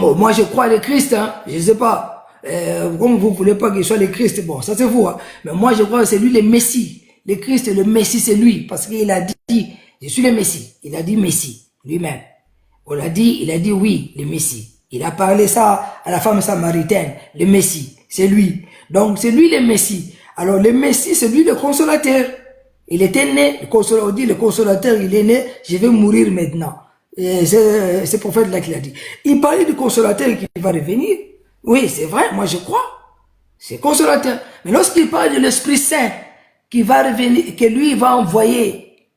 Bon, moi, je crois le Christ, hein, je ne sais pas. Comme vous ne voulez pas qu'il soit le Christ, bon, ça c'est vous. Hein. Mais moi, je crois que c'est lui le Messie. Le Christ, le Messie, c'est lui. Parce qu'il a dit, je suis le Messie. Il a dit Messie, lui-même. On l'a dit, il a dit oui, le Messie. Il a parlé ça à la femme samaritaine, le Messie, c'est lui. Donc, c'est lui le Messie. Alors, le Messie, c'est lui le consolateur. Il était né, on dit le consolateur, il est né, je vais mourir maintenant. C'est ce prophète-là qui l'a dit. Il parlait du consolateur qui va revenir. Oui, c'est vrai, moi je crois. C'est consolateur. Mais lorsqu'il parle de l'Esprit Saint qui va revenir, que lui va envoyer,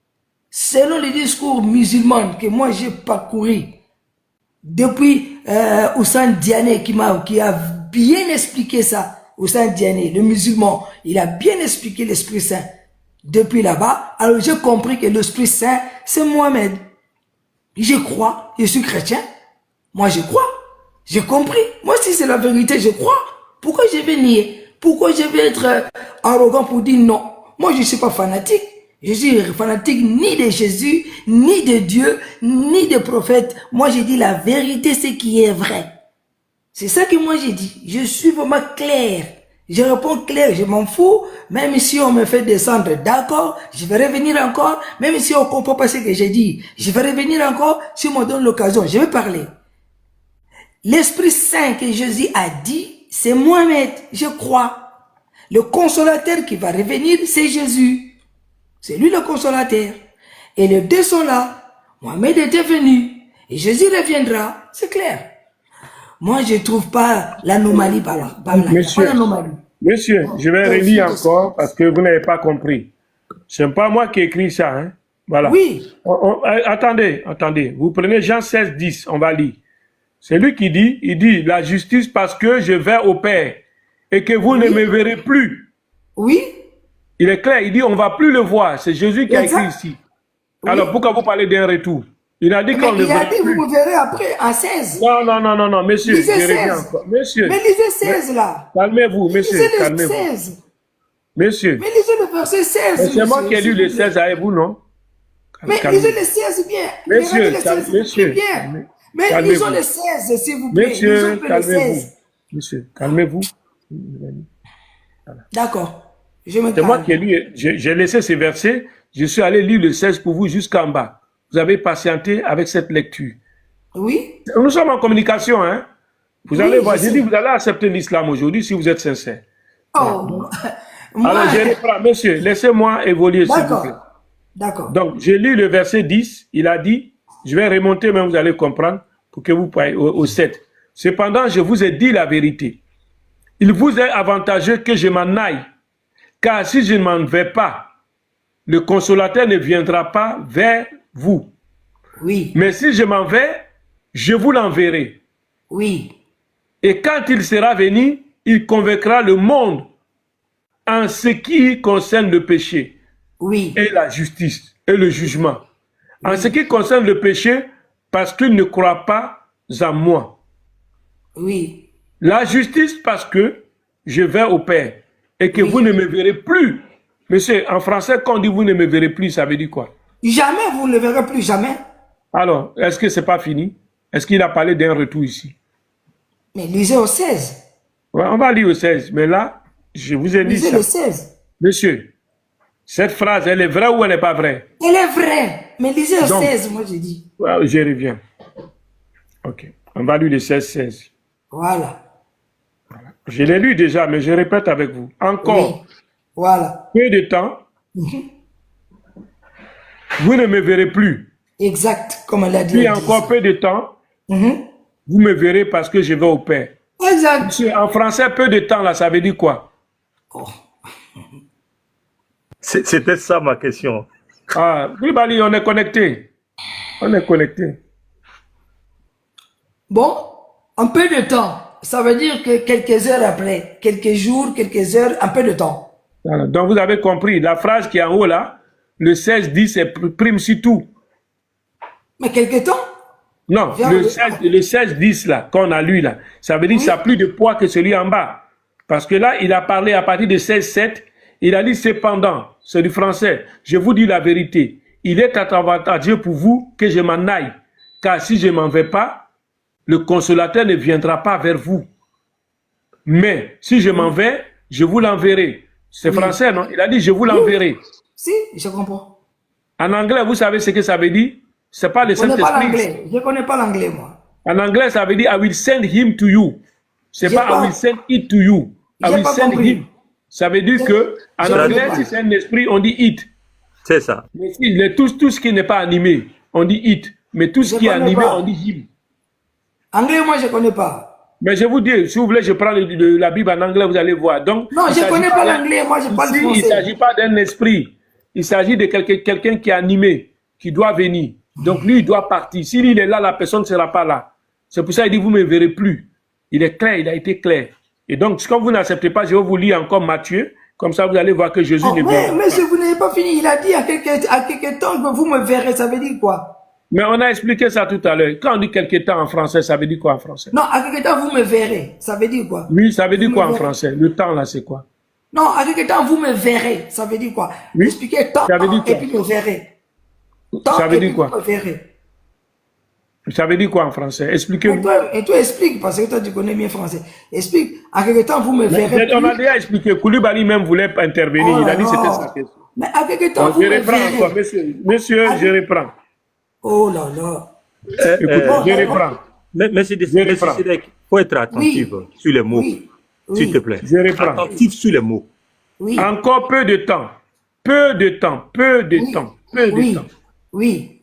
selon les discours musulmans que moi j'ai parcouru, depuis Ousmane Diané qui a bien expliqué ça, Ousmane Diané, le musulman, il a bien expliqué l'Esprit Saint depuis là-bas. Alors j'ai compris que l'Esprit Saint, c'est Mohamed. Je crois, je suis chrétien. Moi je crois, j'ai compris. Moi si c'est la vérité, je crois. Pourquoi je vais nier? Pourquoi je vais être arrogant pour dire non? Moi je ne suis pas fanatique. Je suis fanatique ni de Jésus, ni de Dieu, ni des prophètes. Moi, je dis la vérité, c'est qui est vrai. C'est ça que moi, j'ai dit. Je suis vraiment clair. Je réponds clair, je m'en fous. Même si on me fait descendre, d'accord, je vais revenir encore. Même si on ne comprend pas ce que j'ai dit, je vais revenir encore. Si on me donne l'occasion, je vais parler. L'Esprit Saint que Jésus a dit, c'est Mohamed, je crois. Le consolateur qui va revenir, c'est Jésus. C'est lui le consolateur. Et les deux sont là. Mohamed était venu. Et Jésus reviendra. C'est clair. Moi, je ne trouve pas l'anomalie par là. Monsieur, je vais relire encore parce que vous n'avez pas compris. Ce n'est pas moi qui ai écrit ça. Hein? Voilà. Oui. Attendez. Vous prenez Jean 16, 10. On va lire. C'est lui qui dit, il dit, la justice parce que je vais au Père et que vous ne me verrez plus. Oui. Il est clair, il dit on ne va plus le voir. C'est Jésus qui a écrit ici. Oui. Alors pourquoi vous parlez d'un retour? Il a dit qu'on ne verra plus. Il a dit vous me verrez après à 16. Non, monsieur. Lisez 16. Monsieur. Mais lisez 16 là. Calmez-vous, monsieur. Lisez le 16. Monsieur. Mais lisez le verset 16. C'est moi qui ai lu le 16 avec vous, non? Mais lisez le 16 bien. Monsieur. Mais lisons le 16, s'il vous plaît. Monsieur, calmez-vous. Monsieur, calmez-vous. D'accord. C'est moi qui ai lu, j'ai laissé ces versets, je suis allé lire le 16 pour vous jusqu'en bas. Vous avez patienté avec cette lecture. Oui. Nous sommes en communication, hein. Vous allez voir, j'ai dit, vous allez accepter l'islam aujourd'hui si vous êtes sincère. Oh. Alors, je reprends, monsieur, laissez-moi évoluer, s'il vous plaît. D'accord. Donc, j'ai lu le verset 10, il a dit, je vais remonter, mais vous allez comprendre, pour que vous payiez au 7. Cependant, je vous ai dit la vérité. Il vous est avantageux que je m'en aille. Car si je ne m'en vais pas, le consolateur ne viendra pas vers vous. Oui. Mais si je m'en vais, je vous l'enverrai. Oui. Et quand il sera venu, il convaincra le monde en ce qui concerne le péché. Oui. Et la justice et le jugement. Oui. En ce qui concerne le péché, parce qu'il ne croit pas en moi. Oui. La justice parce que je vais au Père. Et que vous ne me verrez plus. Monsieur, en français, quand on dit vous ne me verrez plus, ça veut dire quoi? Jamais vous ne le verrez plus, jamais. Alors, est-ce que ce n'est pas fini? Est-ce qu'il a parlé d'un retour ici? Mais lisez au 16. Ouais, on va lire au 16. Mais là, je vous ai dit ça. Lisez le 16. Monsieur, cette phrase, elle est vraie ou elle n'est pas vraie? Elle est vraie. Mais lisez au 16, moi je dis. Ouais, je reviens. Ok. On va lire le 16. Voilà. Je l'ai lu déjà, mais je répète avec vous. Encore. Oui. Voilà. Peu de temps. Vous ne me verrez plus. Exact, comme elle a dit. Puis encore peu de temps. Vous me verrez parce que je vais au Père. Exact. Monsieur, en français, peu de temps, là, ça veut dire quoi? Oh. C'était ça ma question. Ah, Bali, on est connecté. On est connecté. Bon, un peu de temps. Ça veut dire que quelques heures après, quelques jours, quelques heures, un peu de temps. Voilà. Donc vous avez compris, la phrase qui est en haut là, le 16-10, c'est prime sur tout. Mais quelques temps? Non, le 16-10 là, qu'on a lu là, ça veut dire que ça a plus de poids que celui en bas. Parce que là, il a parlé à partir de 16-7, il a dit cependant, c'est du français, je vous dis la vérité, il est avantageux pour vous que je m'en aille, car si je ne m'en vais pas, le consolateur ne viendra pas vers vous. Mais si je m'en vais, je vous l'enverrai. C'est français, non? Il a dit, je vous l'enverrai. Si, je comprends. En anglais, vous savez ce que ça veut dire? C'est pas le Je connais pas Saint-Esprit. l'anglais. Je connais pas l'anglais, moi. En anglais, ça veut dire I will send him to you. C'est J'ai pas pas- I will send it to you. I J'ai will pas send compris. him. Ça veut dire que en je anglais, comprends si pas. c'est un esprit, on dit it. C'est ça. Mais si, tout ce qui n'est pas animé, on dit it. Mais tout ce Je qui est connais animé, pas. on dit him. Anglais, moi, je connais pas. Mais je vous dis, si vous voulez, je prends la Bible en anglais, vous allez voir. Donc, Non, il je s'agit connais pas l'anglais, moi, je parle ici, il ne français. s'agit pas d'un esprit. Il s'agit de quelqu'un qui est animé, qui doit venir. Donc, lui, il doit partir. S'il est là, la personne ne sera pas là. C'est pour ça qu'il dit, vous ne me verrez plus. Il est clair, il a été clair. Et donc, comme vous n'acceptez pas, je vais vous lire encore Matthieu. Comme ça, vous allez voir que Jésus Oh, ne vient mais vous n'avez pas fini. Il a dit à quelque temps que vous me verrez. Ça veut dire quoi? Mais on a expliqué ça tout à l'heure. Quand on dit quelque temps en français, ça veut dire quoi en français? Non, à quelque temps, vous me verrez. Ça veut dire quoi? Oui, ça veut dire Vous quoi me en verrez. français? Le temps, là, c'est quoi? Non, à quelque temps, vous me verrez. Ça veut dire quoi? Oui. Expliquez temps Ça veut dire quoi? et puis me verrez. Temps Ça veut et dire puis quoi? vous me verrez. Ça veut dire quoi en français? Expliquez-vous. Et toi, explique, parce que toi, tu connais bien français. Explique, à quelque temps, vous me verrez. On a plus. déjà expliqué. Koulibaly même voulait intervenir. Oh Il a là dit que c'était là. sa question. Mais à quelque temps, Bon, vous je me reprends encore, verrez. monsieur. Monsieur, je reprends. Oh là là. Écoute, je reprends. Mais il faut être attentif sur les mots. Oui. S'il Oui. te plaît. Je reprends. Attentif sur les mots. Oui. Encore peu de temps. Peu de temps. Peu de Oui. temps. Peu de Oui. temps. Oui.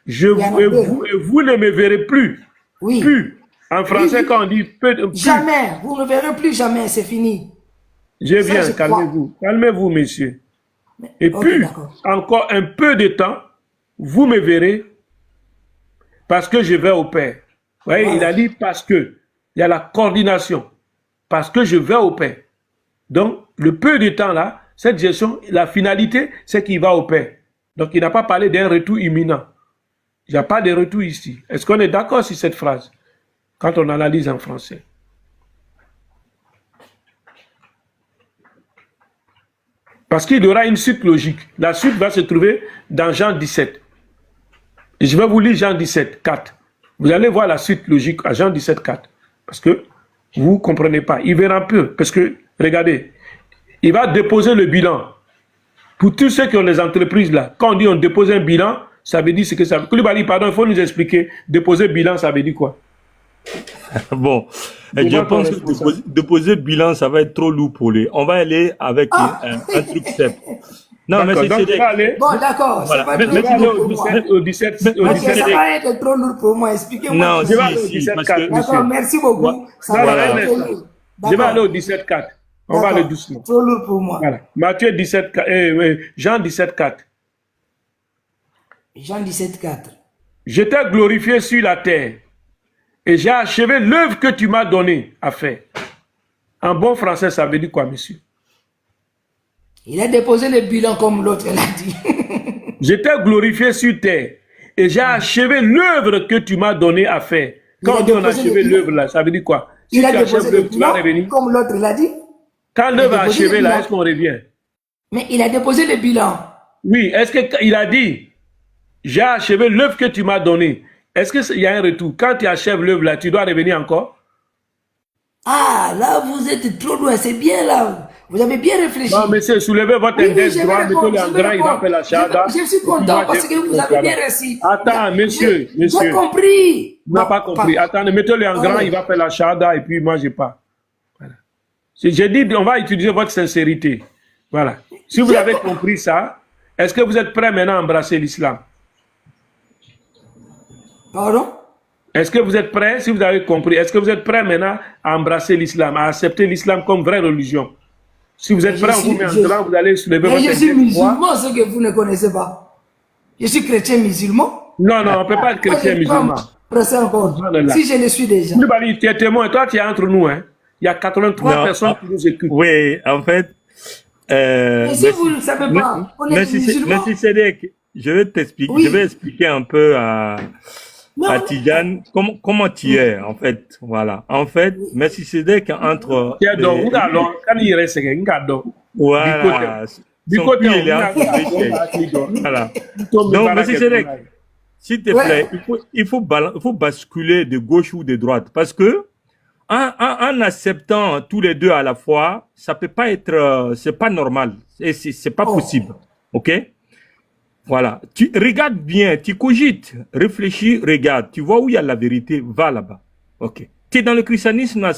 Je Il y en a peu. vous ne me verrez plus. Oui. Plus. En français, Oui. quand on dit peu de plus. Jamais. Vous ne verrez plus jamais. C'est fini. Je Ça, viens, je calmez-vous. Calmez-vous, monsieur. Et Ok, puis, d'accord. encore un peu de temps, vous me verrez parce que je vais au Père. Vous voyez, Voilà. il a dit parce que. Il y a la coordination. Parce que je vais au Père. Donc, le peu de temps là, cette gestion, la finalité, c'est qu'il va au Père. Donc, il n'a pas parlé d'un retour imminent. Il n'y a pas de retour ici. Est-ce qu'on est d'accord sur cette phrase quand on analyse en français? Parce qu'il y aura une suite logique. La suite va se trouver dans Jean 17. Et je vais vous lire Jean 17, 4. Vous allez voir la suite logique à Jean 17, 4. Parce que vous ne comprenez pas. Il verra un peu. Parce que, regardez, il va déposer le bilan. Pour tous ceux qui ont les entreprises là, quand on dit on dépose un bilan, ça veut dire ce que ça veut dire. Koulibaly, pardon, il faut nous expliquer. Déposer bilan, ça veut dire quoi? Bon, Dis-moi je ton pense que responsable. déposer bilan, ça va être trop lourd pour lui. On va aller avec un truc simple. Non, mais D'accord, donc c'est je vais aller, Bon, d'accord. Voilà. Ça va Mais- être je vais trop aller lourd au pour moi. 17, au 17, au Mais- Ok, 17. ça va être trop lourd pour moi. Expliquez-moi. Non, tout Je vais ça. aller au si, 17, parce 4, que- monsieur. D'accord, merci beaucoup. Voilà. Ça Non, va non, être un trop instant. lourd. Je vais D'accord. aller au 17, 4. On va aller D'accord. doucement. Trop lourd pour moi. Voilà. Matthieu 17, 4, Jean 17, 4. Jean 17, 4. Je t'ai glorifié sur la terre et j'ai achevé l'œuvre que tu m'as donnée à faire. En bon français, ça veut dire quoi, monsieur? Il a déposé le bilan comme l'autre l'a dit. Je t'ai glorifié sur terre et j'ai achevé l'œuvre que tu m'as donnée à faire. Quand Il a on dit on a déposé achevé le bilan. l'œuvre là, ça veut dire quoi? Si Il tu a achèves déposé le l'œuvre, tu vas bilan revenir. comme l'autre l'a dit. Quand l'œuvre est a déposé achevée le là, bilan. est-ce qu'on revient? Mais il a déposé le bilan. Oui, est-ce qu'il a dit, j'ai achevé l'œuvre que tu m'as donnée. Est-ce qu'il y a un retour? Quand tu achèves l'œuvre là, tu dois revenir encore? Ah, là, vous êtes trop loin. C'est bien là. Vous avez bien réfléchi. Non, monsieur, soulevez votre Oui, oui, index je vais droit, répondre, mettez-le en je vais grand, il va répondre. faire la shahada. Je suis content parce que vous avez bien réussi. Attends, monsieur, J'ai monsieur. compris. Tu n'as Bon, pas compris. Attendez, mettez-le en grand, Allez. il va faire la shahada et puis moi, je pars. Voilà. J'ai dit, on va utiliser votre sincérité. Voilà. Si vous J'ai avez com- compris ça, est-ce que vous êtes prêt maintenant à embrasser l'islam? Pardon? Est-ce que vous êtes prêt, si vous avez compris, est-ce que vous êtes prêt maintenant à embrasser l'islam, à accepter l'islam comme vraie religion? Si vous êtes Je prêt, on suis- vous met en je- grand, vous allez soulever Mais votre je suis index droit. musulman, ce que vous ne connaissez pas. Je suis chrétien musulman. Non, non, on ne peut pas être chrétien musulman. Pressez encore. Subhanallah. Si je le suis déjà. Koulibaly, tu es témoin, toi tu es entre nous. Hein. Il y a 83 Non, personnes qui nous écoutent. Oui, en fait. Mais si vous ne savez pas, on est Merci, musulman. merci Cédric. Je vais t'expliquer, Oui. je vais expliquer un peu à Non, Tidjane comment tu es, en fait. Voilà. En fait, merci Cédric entre. Tu es donc, les- regarde, quand il reste, regarde. Voilà. Du Son côté, puits, il est on a- entre les chaises. Voilà. Tombe Donc, Barak monsieur et Cédric, Toulaye. s'il te Ouais. plaît, il faut basculer de gauche ou de droite. Parce que en acceptant tous les deux à la fois, ça peut pas être, c'est pas normal. Et c'est pas Oh. possible. OK? Voilà. Tu regardes bien, tu cogites, réfléchis, regarde. Tu vois où il y a la vérité, va là-bas. OK. Tu es dans le christianisme, là,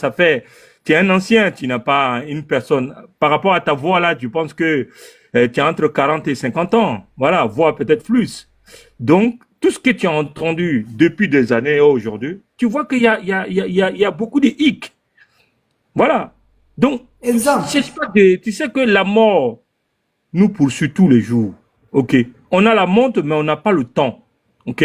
tu es un ancien, tu n'as pas une personne. Par rapport à ta voix, là, tu penses que tu as entre 40 et 50 ans. Voilà, voix peut-être plus. Donc, tout ce que tu as entendu depuis des années aujourd'hui, tu vois qu'il y a beaucoup de hic. Voilà. Donc, Exemple. tu sais que la mort nous poursuit tous les jours. OK. On a la montre, mais on n'a pas le temps. OK.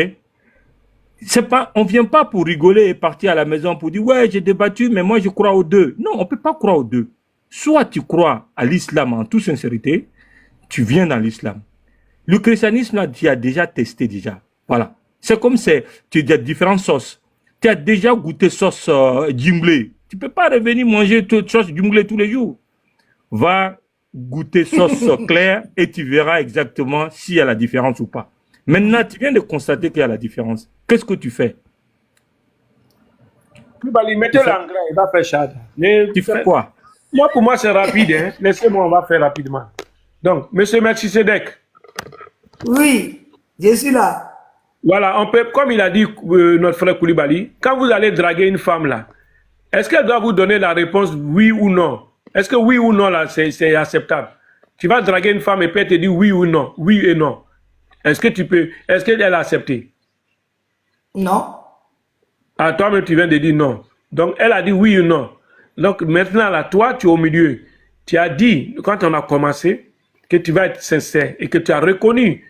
On vient pas pour rigoler et partir à la maison pour dire, ouais, j'ai débattu, mais moi, je crois aux deux. Non, on peut pas croire aux deux. Soit tu crois à l'islam en toute sincérité, tu viens dans l'islam. Le christianisme, là, tu as déjà testé déjà. Voilà. C'est comme tu as différentes sauces. Tu as déjà goûté sauce djimblé. Tu peux pas revenir manger sauce djimblé tous les jours. Va goûter sauce claire et tu verras exactement s'il y a la différence ou pas. Maintenant, tu viens de constater qu'il y a la différence. Qu'est-ce que tu fais? Koulibaly, mettez l'engrais, il va faire chade. Tu fais quoi? Moi, pour moi, c'est rapide. Hein. Laissez-moi, on va faire rapidement. Donc, monsieur Melchisedec, Oui, je suis là. voilà, on peut, comme il a dit notre frère Koulibaly, quand vous allez draguer une femme là, est-ce qu'elle doit vous donner la réponse oui ou non? Est-ce que oui ou non là, c'est acceptable? Tu vas draguer une femme et puis elle te dit oui ou non, oui et non. Est-ce qu'elle a accepté? Non. Ah, toi-même, tu viens de dire non. Donc, elle a dit oui ou non. Donc, maintenant, là, toi, tu es au milieu. Tu as dit, quand on a commencé, que tu vas être sincère et que tu as reconnu